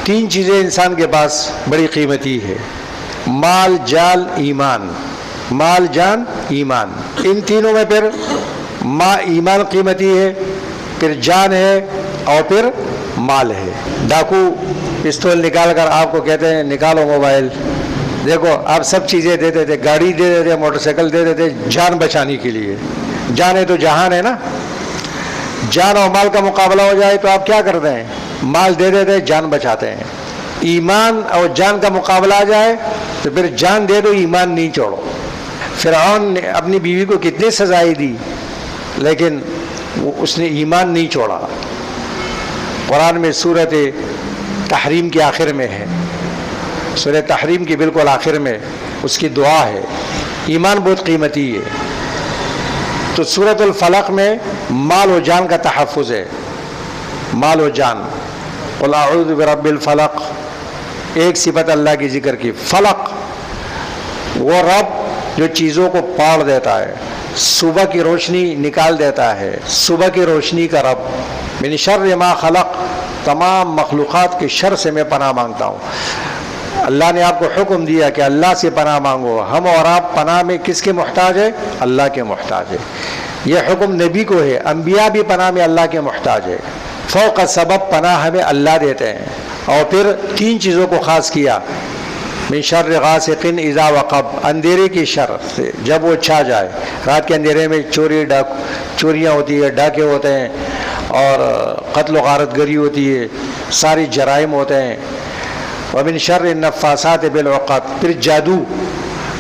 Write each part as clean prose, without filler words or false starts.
تین چیزیں انسان کے پاس بڑی قیمتی ہے: مال، جال، ایمان۔ مال، جان، ایمان، ان تینوں میں پھر ایمان قیمتی ہے، پھر جان ہے، اور پھر مال ہے۔ ڈاکو پستول نکال کر آپ کو کہتے ہیں نکالو موبائل، دیکھو آپ سب چیزیں دے دیتے، گاڑی دے دیتے، موٹر سائیکل دے دیتے جان بچانے کے لیے۔ جان ہے تو جہان ہے نا۔ جان اور مال کا مقابلہ ہو جائے تو آپ کیا کرتے ہیں؟ مال دے دیتے، جان بچاتے ہیں۔ ایمان اور جان کا مقابلہ آ جائے تو پھر جان دے دو، ایمان نہیں چھوڑو۔ فرعون نے اپنی بیوی کو کتنی سزائیں دی، لیکن اس نے ایمان نہیں چھوڑا۔ قرآن میں سورۃ تحریم کے آخر میں ہے، سورہ تحریم کی بالکل آخر میں اس کی دعا ہے۔ ایمان بہت قیمتی ہے۔ تو سورۃ الفلق میں مال و جان کا تحفظ ہے۔ مال و جان، قل اعوذ برب الفلق، ایک صفت اللہ کی ذکر کی۔ فلق، وہ رب جو چیزوں کو پاڑ دیتا ہے، صبح کی روشنی نکال دیتا ہے، صبح کی روشنی کا رب۔ من شر ما خلق، تمام مخلوقات کے شر سے میں پناہ مانگتا ہوں۔ اللہ نے آپ کو حکم دیا کہ اللہ سے پناہ مانگو۔ ہم اور آپ پناہ میں کس کے محتاج ہے؟ اللہ کے محتاج ہے۔ یہ حکم نبی کو ہے، انبیاء بھی پناہ میں اللہ کے محتاج ہے۔ فوق سبب پناہ ہمیں اللہ دیتے ہیں۔ اور پھر تین چیزوں کو خاص کیا: من شر غاسق اذا وقب، اندھیرے کی شر سے جب وہ چھا جائے۔ رات کے اندھیرے میں چوریاں ہوتی ہے، ڈاکے ہوتے ہیں، اور قتل و غارت گری ہوتی ہے، ساری جرائم ہوتے ہیں۔ ومن شر النفاثات بالعقد، پھر جادو۔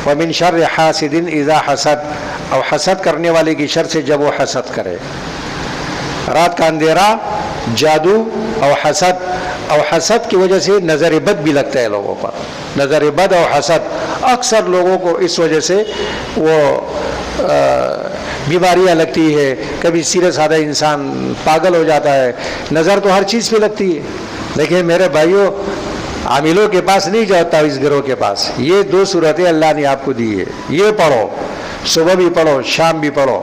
ومن شر حاسد اذا حسد، اور حسد کرنے والے کی شر سے جب وہ حسد کرے۔ رات کا اندھیرا، جادو اور حسد۔ اور حسد کی وجہ سے نظر بد بھی لگتا ہے لوگوں پر۔ نظر بد اور حسد اکثر لوگوں کو اس وجہ سے وہ بیماریاں لگتی ہے۔ کبھی سیدھا سادہ انسان پاگل ہو جاتا ہے۔ نظر تو ہر چیز پہ لگتی ہے، لیکن میرے بھائیوں، عاملوں کے پاس نہیں جاؤ، تعویذ گروں کے پاس۔ یہ دو صورتیں اللہ نے آپ کو دی ہے، یہ پڑھو، صبح بھی پڑھو، شام بھی پڑھو۔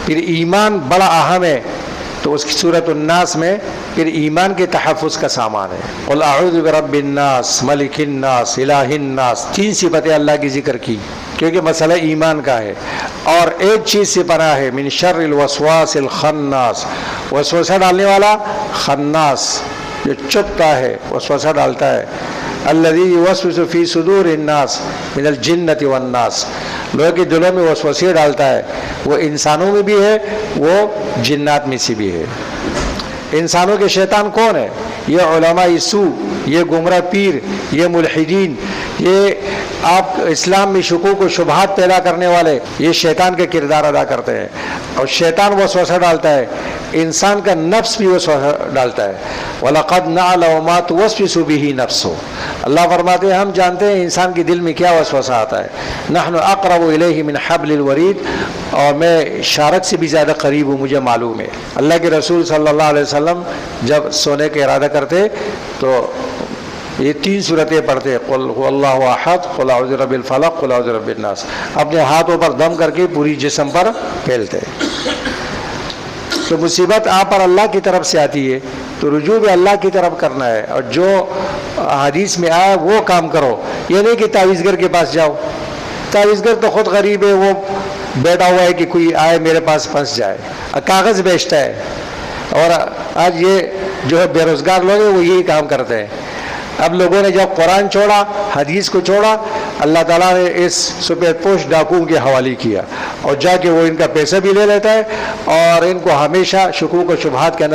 پھر ایمان بڑا اہم ہے، تو اس کی سورۃ الناس میں پھر ایمان کے تحفظ کا سامان ہے۔ قل اعوذ برب الناس، ملک الناس، الہ الناس، تین صفتیں اللہ کی ذکر کی، کیونکہ مسئلہ ایمان کا ہے۔ اور ایک چیز سے پناہ ہے: من شر الوسواس الخناس، وسوسہ ڈالنے والا، خناس جو چپتا ہے، وسوسہ ڈالتا ہے۔ الذی یوسوس فی صدور الناس من الجنۃ والناس، لوگوں کے دلوں میں وسوسے ڈالتا ہے۔ وہ انسانوں میں بھی ہے، وہ جنات میں سے بھی ہے۔ انسانوں کے شیطان کون ہے؟ یہ علماء سوء، یہ گمراہ پیر، یہ ملحدین، یہ آپ اسلام میں شکوک و شبہات پیدا کرنے والے، یہ شیطان کا کردار ادا کرتے ہیں۔ اور شیطان وسوسہ ڈالتا ہے، انسان کا نفس بھی وسوسہ ڈالتا ہے۔ وَلَقَدْ نَعْلَمُ مَا تُوَسْوِسُ بِهِ نَفْسُهُ، اللہ فرماتے ہیں ہم جانتے ہیں انسان کے دل میں کیا وسوسہ آتا ہے۔ نَحْنُ أَقْرَبُ إِلَيْهِ مِنْ حَبْلِ الْوَرِيدِ، اور میں شارک سے بھی زیادہ قریب ہوں، مجھے معلوم ہے۔ اللہ کے رسول صلی اللہ علیہ وسلم جب سونے کا ارادہ کرتے تو یہ تین صورتیں پڑھتے: قل هو اللہ احد، قل اعوذ برب الفلق، قل اعوذ برب الناس، اپنے ہاتھوں پر دم کر کے پوری جسم پر پھیلتے۔ تو مصیبت آپ پر اللہ کی طرف سے آتی ہے تو رجوع بھی اللہ کی طرف کرنا ہے، اور جو حدیث میں آیا وہ کام کرو۔ یہ نہیں کہ تعویذ گر کے پاس جاؤ، تعویذ گر تو خود غریب ہے، وہ بیٹھا ہوا ہے کہ کوئی آئے میرے پاس پھنس جائے، کاغذ بیچتا ہے۔ اور آج یہ جو ہے بے روزگار لوگ ہیں وہ یہی کام کرتے ہیں۔ اب لوگوں نے جب قرآن چھوڑا، حدیث کو چھوڑا، اللہ تعالیٰ نے اس سفید پوش ڈاکوؤں کے حوالے کیا، اور جا کے وہ ان کا پیسہ بھی لے لیتا ہے، اور ان کو ہمیشہ شکوک و شبہات کے اندر